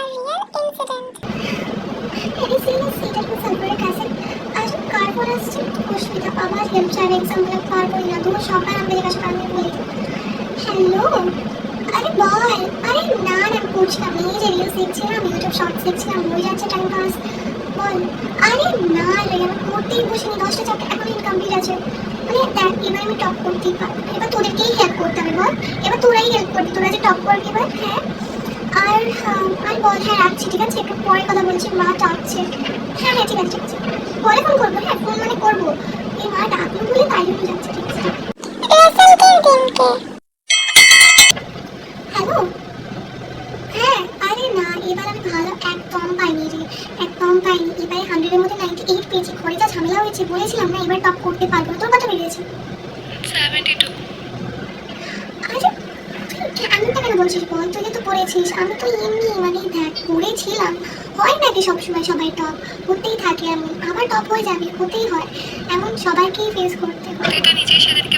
real incident. Have you seen a seated with sulfuric acid? आज carbon আসছে অসুবিধা আবার হেল্প চাইবে এক্সাম গুলো পারবই না দুটো সবাই আমাদের কাছে পারবে বলে হ্যালো আরে বল আরে না না বুঝলাম এই যে রিলস দেখছিলাম ইউটিউব শর্টস দেখছিলাম হয়ে যাচ্ছে টাইম পাস বল আরে না রে আমি পড়তেই বসিনি 10টা চ্যাপ্টার এখন ইনকমপ্লিট আছে মানে দেখ এবার আমি টপ করতেই পারবো এবার তোদেরকেই হেল্প করতে হবে বল এবার তোরাই হেল্প করবি তোরা যে টপ করবি এবার হ্যাঁ আর বল হ্যাঁ রাখছি ঠিক আছে একটু পরে কথা বলছি মা ডাকছে হ্যাঁ হ্যাঁ ঠিক আছে পরে ফোন করবো হ্যাঁ ফোন মানে করবো এই মা ডাকলো বলে তাই জন্য যাচ্ছে ঠিক আছে হ্যালো হ্যাঁ আরে না এবার আমি ভালো একদম পাইনি রে একদম পাইনি এবারে 100-এর মধ্যে 98 পেয়েছি ঘরে যা ঝামেলা হয়েছে বলেছিলাম না এবার টপ করতে পারবো তোর কত বেরিয়েছে 72 আরে তুই এমনটা কেন বলছিস বল তুই তো পড়েছিস আমি তো এমনি মানে দেখ পড়েছিলাম হয় নাকি সবসময় সবাই টপ হতেই থাকে এমন আবার টপ হয়ে যাবে হতেই হয় এমন সবাইকেই ফেস করতে হয় তুই তো নিজেই সেদিনকে